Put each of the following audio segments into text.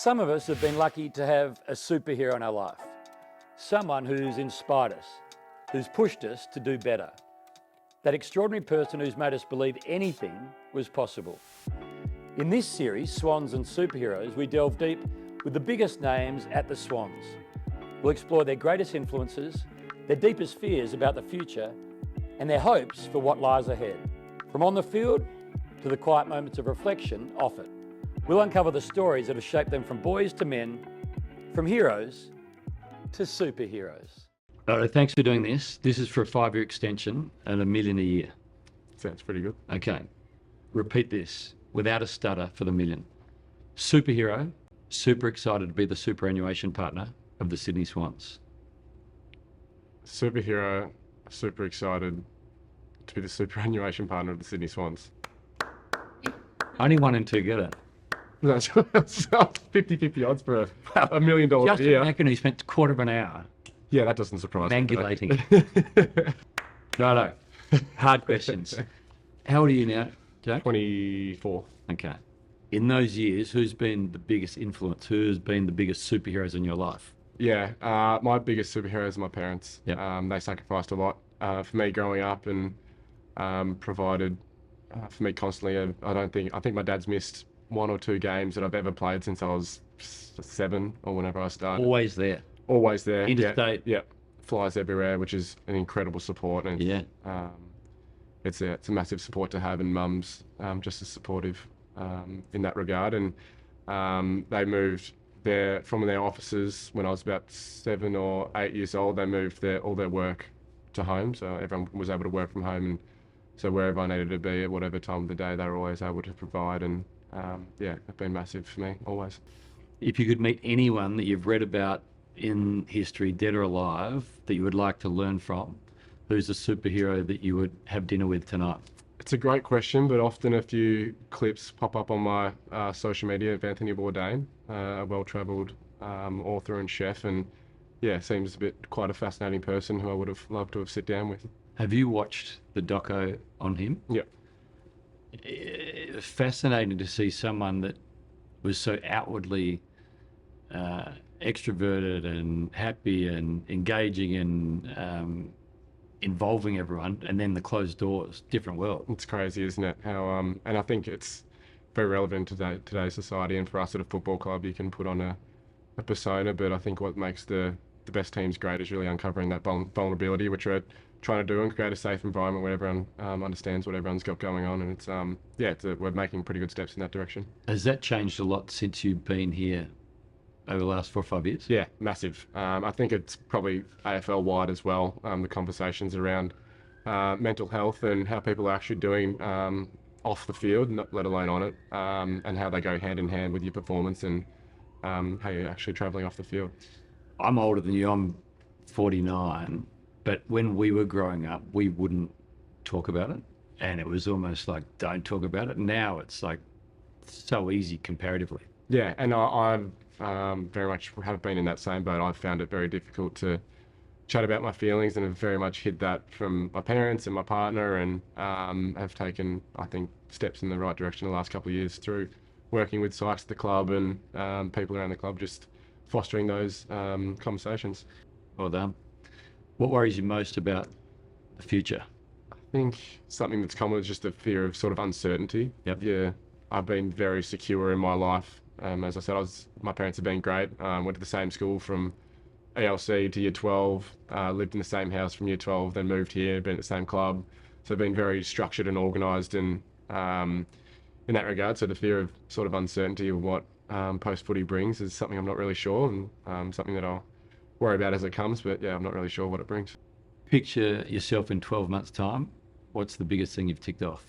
Some of us have been lucky to have a superhero in our life, someone who's inspired us, who's pushed us to do better. That extraordinary person who's made us believe anything was possible. In this series, Swans and Superheroes, we delve deep with the biggest names at the Swans. We'll explore their greatest influences, their deepest fears about the future, and their hopes for what lies ahead. From on the field to the quiet moments of reflection off it. We'll uncover the stories that have shaped them from boys to men, from heroes to superheroes. All right, thanks for doing this. This is for a 5-year extension and $1 million a year. Sounds pretty good. Okay, repeat this without a stutter for the million. Superhero, super excited to be the superannuation partner of the Sydney Swans. Superhero, super excited to be the superannuation partner of the Sydney Swans. Only 1 and 2 get it. That's 50-50 odds for $1 million a Just year. imagine he spent a quarter of an hour Yeah, that doesn't surprise me. mangulating. No. Hard questions. How old are you now, Jack? 24. Okay. In those years, who's been the biggest influence? Who's been the biggest superheroes in your life? Yeah, my biggest superheroes are my parents. Yep. They sacrificed a lot for me growing up and provided for me constantly. I think my dad's missed 1 or 2 games that I've ever played since I was 7 or whenever I started. Always there. Always there. Interstate. Yeah. Flies everywhere, which is an incredible support. And Yeah. it's a massive support to have, and mum's just as supportive in that regard. And they moved from their offices when I was about 7 or 8 years old. They moved all their work to home, so everyone was able to work from home, and so wherever I needed to be at whatever time of the day, they were always able to provide. And yeah, they've been massive for me always. If you could meet anyone that you've read about in history, dead or alive, that you would like to learn from, who's a superhero that you would have dinner with tonight? It's a great question, but often a few clips pop up on my social media of Anthony Bourdain, a well-travelled author and chef, and yeah, seems quite a fascinating person who I would have loved to have sit down with. Have you watched the doco on him? Yeah. Fascinating to see someone that was so outwardly extroverted and happy and engaging and involving everyone, and then the closed doors, different world. It's crazy, isn't it? How and I think it's very relevant to today's society, and for us at a football club, you can put on a persona, but I think what makes the best teams great is really uncovering that vulnerability, which we're trying to do, and create a safe environment where everyone understands what everyone's got going on. And it's we're making pretty good steps in that direction. Has that changed a lot since you've been here over the last 4 or 5 years? Yeah, massive. I think it's probably AFL wide as well. The conversations around mental health and how people are actually doing off the field, let alone on it, and how they go hand in hand with your performance and how you're actually travelling off the field. I'm older than you. I'm 49. But when we were growing up, we wouldn't talk about it. And it was almost like, don't talk about it. Now it's like so easy comparatively. Yeah, and I've very much have been in that same boat. I've found it very difficult to chat about my feelings, and have very much hid that from my parents and my partner, and have taken, I think, steps in the right direction the last couple of years through working with Sykes at the club and people around the club, just fostering those conversations. Well done. What worries you most about the future? I think something that's common is just the fear of sort of uncertainty. Yep. Yeah, I've been very secure in my life. As I said, my parents have been great. Went to the same school from ELC to year 12, lived in the same house from year 12, then moved here, been at the same club. So I've been very structured and organised in that regard. So the fear of sort of uncertainty of what post-footy brings is something I'm not really sure, and something that I'll worry about as it comes, but yeah, I'm not really sure what it brings. Picture yourself in 12 months' time. What's the biggest thing you've ticked off?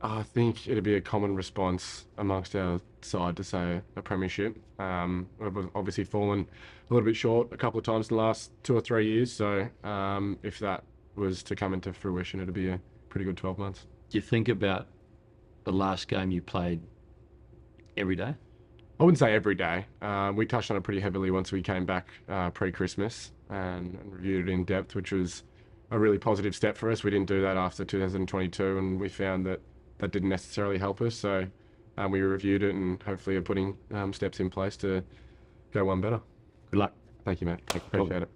I think it'd be a common response amongst our side to say a premiership. We've obviously fallen a little bit short a couple of times in the last 2 or 3 years, so if that was to come into fruition, it'd be a pretty good 12 months. Do you think about the last game you played every day? I wouldn't say every day. We touched on it pretty heavily once we came back pre-Christmas and reviewed it in depth, which was a really positive step for us. We didn't do that after 2022, and we found that didn't necessarily help us. So we reviewed it and hopefully are putting steps in place to go one better. Good luck. Thank you, mate. Appreciate it.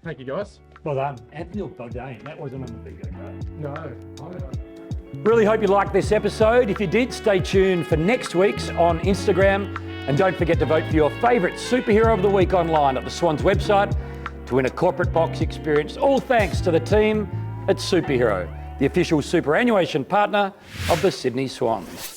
Thank you, guys. Well done. Anthony looked bodine. That wasn't on the video, right? No. Really hope you liked this episode. If you did, stay tuned for next week's on Instagram. And don't forget to vote for your favourite superhero of the week online at the Swans website to win a corporate box experience. All thanks to the team at Superhero, the official superannuation partner of the Sydney Swans.